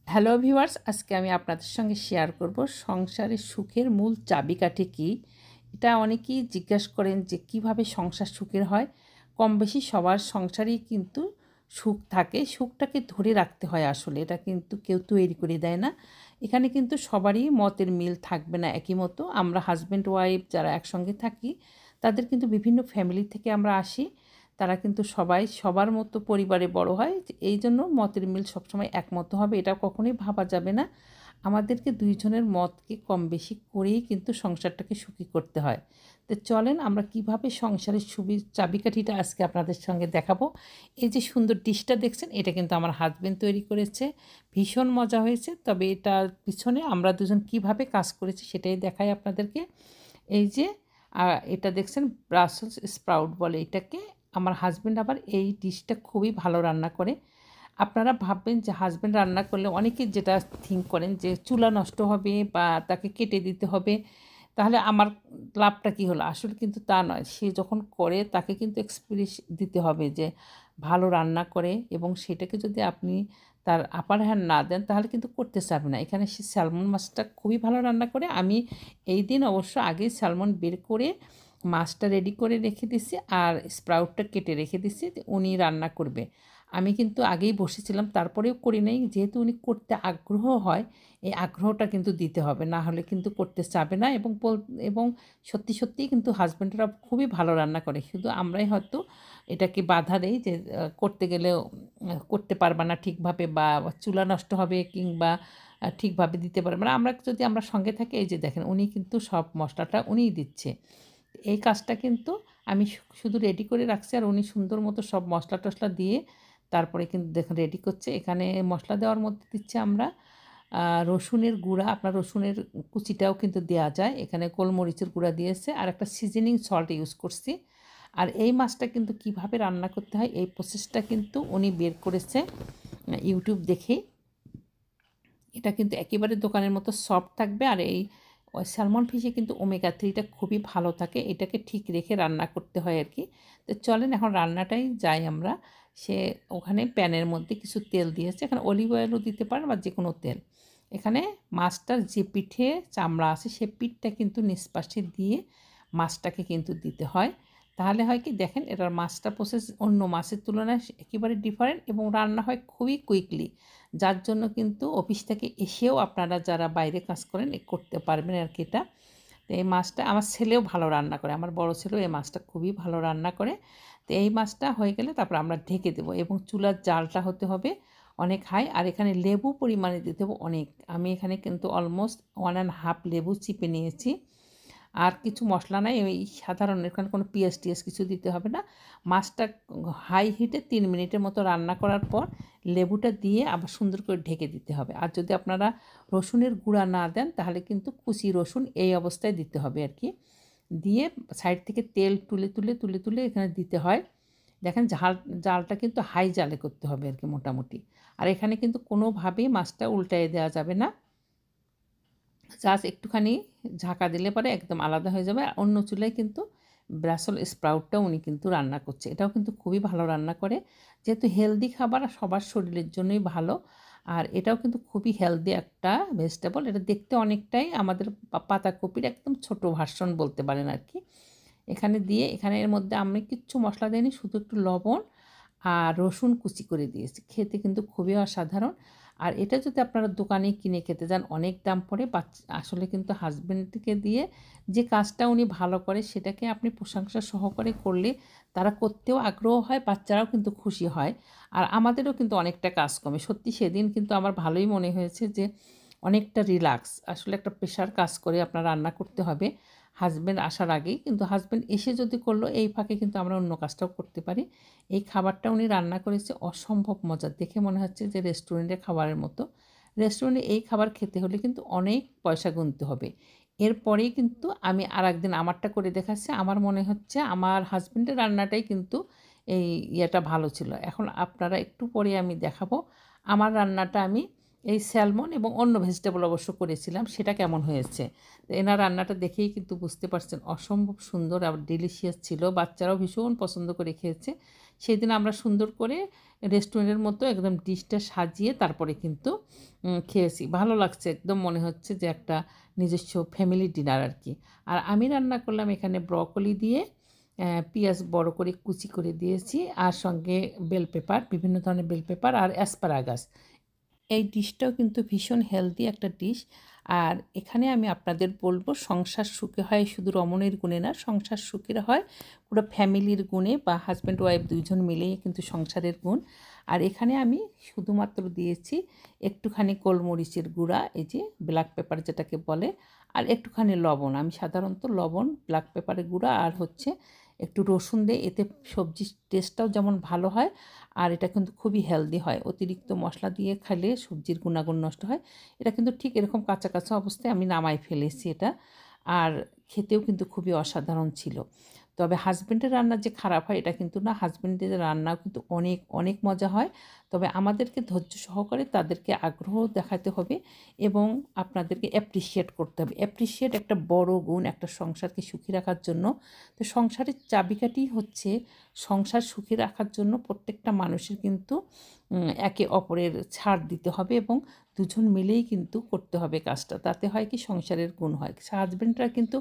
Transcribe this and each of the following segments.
Hello viewers, আজকে আমি আপনাদের সঙ্গে শেয়ার করব সংসারের সুখের মূল চাবিকাঠি কী। এটা অনেকেই জিজ্ঞাসা করেন যে কিভাবে সংসার সুখের হয়। কম বেশি সবার সংসারেই কিন্তু সুখ থাকে, সুখটাকে ধরে রাখতে হয়। আসলে এটা কিন্তু কেউ তৈরি করে দেয় না। এখানে কিন্তু সবারই মতের মিল থাকবে না একই মতো। আমরা হাজব্যান্ড ওয়াইফ যারা একসঙ্গে থাকি তাদের কিন্তু বিভিন্ন ফ্যামিলি থেকে আমরা আসি। তারা কিন্তু সবাই সবার মতো পরিবারে বড় হয়। এই জন্য মতের মিল সবসময় একমত হবে এটা কখনোই ভাবা যাবে না। আমাদেরকে দুইজনের মতকে কম বেশি করেই কিন্তু সংসারটাকে সুখী করতে হয়। তো চলেন আমরা কিভাবে সংসারের চাবিকাঠিটা আজকে আপনাদের সঙ্গে দেখাবো। এই যে সুন্দর ডিশটা দেখছেন এটা কিন্তু আমার হাজবেন্ড তৈরি করেছে। ভীষণ মজা হয়েছে। তবে এটার পিছনে আমরা দুজন কিভাবে কাজ করেছি সেটাই দেখাই আপনাদেরকে। এই যে এটা দেখছেন ব্রাসেলস স্প্রাউট বলে এটাকে। আমার হাসব্যান্ড আবার এই ডিশটা খুবই ভালো রান্না করে। আপনারা ভাববেন যে হাসব্যান্ড রান্না করলে অনেকে যেটা থিঙ্ক করেন যে চুলা নষ্ট হবে বা তাকে কেটে দিতে হবে, তাহলে আমার লাভটা কী হলো? আসলে কিন্তু তা নয়। সে যখন করে তাকে কিন্তু এক্সপ্রেস দিতে হবে যে ভালো রান্না করে, এবং সেটাকে যদি আপনি তার আপার হ্যান্ড না দেন তাহলে কিন্তু করতে চাবে না। এখানে সে স্যালমন মাছটা খুবই ভালো রান্না করে। আমি এই দিন অবশ্য আগেই স্যালমন বের করে মাছটা রেডি করে রেখে দিছি আর স্প্রাউটটা কেটে রেখে দিছি যে উনি রান্না করবে। আমি কিন্তু আগেই বসেছিলাম, তারপরেও করি নাই। যেহেতু উনি করতে আগ্রহ হয়, এই আগ্রহটা কিন্তু দিতে হবে, না হলে কিন্তু করতে চাবে না। এবং সত্যি সত্যিই কিন্তু হাজব্যান্ডরা খুবই ভালো রান্না করে। শুধু আমরাই হয়তো এটাকে বাধা দেই যে করতে গেলেও করতে পারবা না ঠিকভাবে, বা চুলা নষ্ট হবে, কিংবা ঠিকভাবে দিতে পারবে না। আমরা সঙ্গে থাকি, এই যে দেখেন উনি কিন্তু সব মশলাটা উনিই দিচ্ছে। এই কাজটা কিন্তু আমি শুধু রেডি করে রাখছি আর উনি সুন্দর মতো সব মশলা টশলা দিয়ে তারপরে কিন্তু দেখুন রেডি করছে। এখানে মশলা দেওয়ার মধ্যে দিচ্ছি আমরা রসুনের গুঁড়া। আপনার রসুনের কুচিটাও কিন্তু দেয়া যায়। এখানে গোলমরিচের গুঁড়া দিয়েছে আর একটা সিজনিং সল্ট ইউজ করছি। আর এই মাছটা কিন্তু কিভাবে রান্না করতে হয় এই প্রসেসটা কিন্তু উনি বের করেছে ইউটিউব দেখেই। এটা কিন্তু একেবারে দোকানের মতো সফট থাকবে। আর এই স্যালমন ফিশে কিন্তু ওমেগা 3টা খুবই ভালো থাকে। এটাকে ঠিক রেখে রান্না করতে হয় আর কি। তো চলেন এখন রান্নাটাই যাই আমরা। সে ওখানে প্যানের মধ্যে কিছু তেল দিয়েছে। এখানে অলিভ অয়েলও দিতে পারেন বা যে কোনো তেল। এখানে মাছটার যে পিঠে চামড়া আছে সে পিঠটা কিন্তু নিষ্পাশে দিয়ে মাছটাকে কিন্তু দিতে হয়। তাহলে হয় কি দেখেন, এটার মাছটা প্রসেস অন্য মাছের তুলনায় একেবারে ডিফারেন্ট এবং রান্না হয় খুবই কুইকলি। যার জন্য কিন্তু অফিস থেকে এসেও আপনারা যারা বাইরে কাজ করেন করতে পারবেন আর কি এটা। তো এই মাছটা আমার ছেলেও ভালো রান্না করে। আমার বড় ছেলেও এই মাছটা খুবই ভালো রান্না করে। তো এই মাছটা হয়ে গেলে তারপর আমরা ঢেকে দেবো এবং চুলার জালটা হতে হবে অনেক হাই। আর এখানে লেবু পরিমাণে দিতে হবে অনেক। আমি এখানে কিন্তু অলমোস্ট 1.5 লেবু চিপে নিয়েছি। আর কিছু মশলা নাই, ওই সাধারণ, এখানে কোনো পেঁয়াজ টিয়াজ কিছু দিতে হবে না। মাছটা হাই হিটে 3 মিনিটের মতো রান্না করার পর লেবুটা দিয়ে আবার সুন্দর করে ঢেকে দিতে হবে। আর যদি আপনারা রসুনের গুঁড়া না দেন তাহলে কিন্তু কুচি রসুন এই অবস্থায় দিতে হবে আর কি। দিয়ে সাইড থেকে তেল তুলে এখানে দিতে হয়। দেখেন জালটা কিন্তু হাই জালে করতে হবে আর কি মোটামুটি। আর এখানে কিন্তু কোনোভাবেই মাছটা উল্টায়ে দেওয়া যাবে না। জাস্ট একটুখানি ঢাকা দিলে পরে একদম আলাদা হয়ে যাবে। আর অন্য চুলায় কিন্তু ব্রাসেল স্প্রাউটটাও উনি কিন্তু রান্না করছে। এটাও কিন্তু খুবই ভালো রান্না করে। যেহেতু হেলদি খাবার সবার শরীরের জন্যই ভালো। আর এটাও কিন্তু খুবই হেলদি একটা ভেজিটেবল। এটা দেখতে অনেকটাই আমাদের পাতাকপির একদম ছোট ভার্সন বলতে পারেন আর কি। এখানে এর মধ্যে আমি কিচ্ছু মশলা দেইনি, শুধু একটু লবণ আর রসুন কুচি করে দিয়েছি। খেতে কিন্তু খুবই অসাধারণ। আর এটা যদি আপনারা দোকানে কিনে খেতে যান অনেক দাম পড়ে। আসলে কিন্তু হাসব্যান্ডকে দিয়ে যে কাজটা উনি ভালো করে সেটাকে আপনি প্রশংসা সহকারে করলে তারা করতেও আগ্রহ হয়, বাচ্চারাও কিন্তু খুশি হয়। আর আমাদেরও কিন্তু অনেকটা কাজ কমে। সত্যি সেদিন কিন্তু আমার ভালোই মনে হয়েছে যে অনেকটা রিল্যাক্স। আসলে একটা প্রেশার কাজ করে আপনার রান্না করতে হবে হাসব্যান্ড আসার আগেই। কিন্তু হাসব্যান্ড এসে যদি করলো এই ফাঁকে কিন্তু আমরা অন্য কাজটাও করতে পারি। এই খাবারটা উনি রান্না করেছে অসম্ভব মজার। দেখে মনে হচ্ছে যে রেস্টুরেন্টের খাবারের মতো। রেস্টুরেন্টে এই খাবার খেতে হলে কিন্তু অনেক পয়সা গুনতে হবে। এরপরেই কিন্তু আমি আরেকদিন আমারটা করে দেখাচ্ছি। আমার মনে হচ্ছে আমার হাসব্যান্ডের রান্নাটাই কিন্তু এই ইয়েটা ভালো ছিল। এখন আপনারা একটু পরে আমি দেখাবো আমার রান্নাটা আমি এই স্যালমন এবং অন্য ভেজিটেবল অবশ্য করেছিলাম, সেটা কেমন হয়েছে। তো এনার রান্নাটা দেখেই কিন্তু বুঝতে পারছেন অসম্ভব সুন্দর আর ডিলিশিয়াস ছিল। বাচ্চারাও ভীষণ পছন্দ করে খেয়েছে। সেদিন আমরা সুন্দর করে রেস্টুরেন্টের মতো একদম ডিশটা সাজিয়ে তারপরে কিন্তু খেয়েছি। ভালো লাগছে, একদম মনে হচ্ছে যে একটা নিজস্ব ফ্যামিলি ডিনার আর কি। আর আমি রান্না করলাম এখানে ব্রকলি দিয়ে পেঁয়াজ বড় করে কুচি করে দিয়েছি, আর সঙ্গে বেল পেপার, বিভিন্ন ধরনের বেল পেপার আর অ্যাসপারাগাস। এই ডিশটাও কিন্তু ভীষণ হেলদি একটা ডিশ। আর এখানে আমি আপনাদের বলবো, সংসার সুখে হয় শুধু রমণীর গুণে না, সংসার সুখের হয় পুরো ফ্যামিলির গুণে, বা হাজব্যান্ড ওয়াইফ দুইজন মিলেই কিন্তু সংসারের গুণ। আর এখানে আমি শুধুমাত্র দিয়েছি একটুখানি গোলমরিচের গুঁড়া, এই যে ব্ল্যাক পেপার যেটাকে বলে, আর একটুখানি লবণ। আমি সাধারণত লবণ, ব্ল্যাক পেপারের গুঁড়া আর হচ্ছে একটু রসুন দিয়ে, এতে সবজির টেস্টটাও যেমন ভালো হয়, আর এটা কিন্তু খুবই হেলদি হয়। অতিরিক্ত মশলা দিয়ে খেলে সবজির গুণাগুণ নষ্ট হয়। এটা কিন্তু ঠিক এরকম কাঁচা কাঁচা অবস্থায় আমি নামাই ফেলেছি এটা। আর খেতেও কিন্তু খুবই অসাধারণ ছিল। তবে হাজব্যান্ডের রান্না যে খারাপ হয় এটা কিন্তু না, হাজব্যান্ডের রান্নাও কিন্তু অনেক অনেক মজা হয়। তবে আমাদেরকে ধৈর্য সহকারে তাদেরকে আগ্রহ দেখাতে হবে এবং আপনাদেরকে অ্যাপ্রিসিয়েট করতে হবে। অ্যাপ্রিসিয়েট একটা বড় গুণ একটা সংসারকে সুখী রাখার জন্য। তো সংসারের চাবিকাঠি হচ্ছে, সংসার সুখী রাখার জন্য প্রত্যেকটা মানুষের কিন্তু একে অপরের ছাড় দিতে হবে এবং দুজন মিলেই কিন্তু করতে হবে কাজটা। তাতে হয় কি, সংসারের গুণ হয়। হাজব্যান্ডরা কিন্তু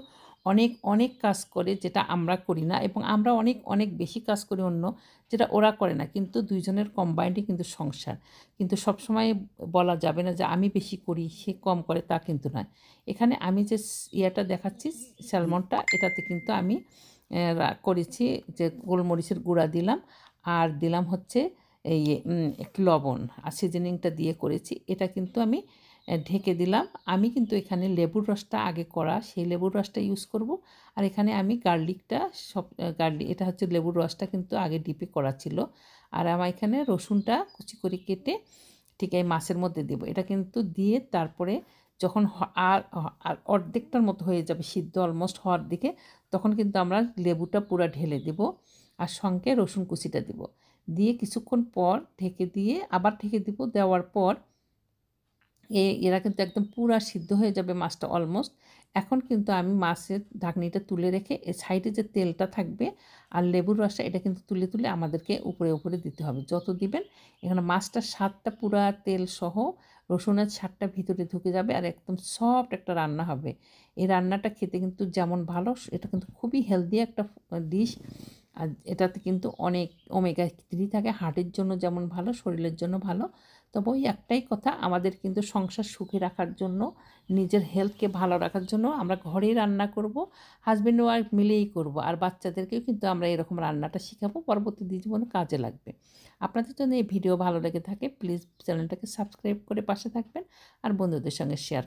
অনেক অনেক কাজ করে যেটা আমরা করি না, এবং আমরা অনেক অনেক বেশি কাজ করি অন্য, যেটা ওরা করে না। কিন্তু দুইজনের কম্বাইন্ডই কিন্তু সংসার। কিন্তু সবসময় বলা যাবে না যে আমি বেশি করি সে কম করে, তা কিন্তু নয়। এখানে আমি যে ইয়েটা দেখাচ্ছি, স্যালমনটা, এটাতে কিন্তু আমি করেছি যে গোলমরিচের গুঁড়া দিলাম, আর দিলাম হচ্ছে এই একটু লবণ, আর সিজনিংটা দিয়ে করেছি। এটা কিন্তু আমি ঢেকে দিলাম। আমি কিন্তু এখানে লেবুর রসটা আগে করা, সেই লেবুর রসটা ইউজ করব। আর এখানে আমি গার্লিকটা গার্লিক, এটা হচ্ছে লেবুর রসটা কিন্তু আগে ডিপে করা ছিল। আর আমার এখানে রসুনটা কুচি করে কেটে ঠিক এই মাছের মধ্যে দেবো। এটা কিন্তু দিয়ে তারপরে যখন আর আর অর্ধেকটার মতো হয়ে যাবে, সিদ্ধ অলমোস্ট হওয়ার দিকে, তখন কিন্তু আমরা লেবুটা পুরো ঢেলে দেব, আর সঙ্গে রসুন কুচিটা দেব। দিয়ে কিছুক্ষণ পর ঢেকে দিয়ে আবার ঢেকে দিব। দেওয়ার পর এরা কিন্তু একদম পুরা সিদ্ধ হয়ে যাবে মাছটা অলমোস্ট। এখন কিন্তু আমি মাছের ঢাকনিটা তুলে রেখে সাইডে যে তেলটা থাকবে আর লেবুর রসটা, এটা কিন্তু তুলে তুলে আমাদেরকে উপরে উপরে দিতে হবে। যত দিবেন এখানে মাছটার স্বাদটা পুরা তেল সহ রসুনের স্বাদটা ভিতরে ঢুকে যাবে, আর একদম সফট একটা রান্না হবে। এই রান্নাটা খেতে কিন্তু যেমন ভালো, এটা কিন্তু খুবই হেলদি একটা ডিশ। আর এটাতে কিন্তু অনেক ওমেগা 3 থাকে, হার্টের জন্য যেমন ভালো, শরীরের জন্য ভালো। তবে ওই একটাই কথা, আমাদের কিন্তু সংসার সুখী রাখার জন্য, নিজের হেলথকে ভালো রাখার জন্য আমরা ঘরেই রান্না করব, হাজব্যান্ড ওয়াইফ মিলেই করব। আর বাচ্চাদেরকেও কিন্তু আমরা এরকম রান্নাটা শেখাবো, পরবর্তী জীবনে কাজে লাগবে। আপনাদের জন্য এই ভিডিও ভালো লেগে থাকে প্লিজ চ্যানেলটাকে সাবস্ক্রাইব করে পাশে থাকবেন, আর বন্ধুদের সঙ্গে শেয়ার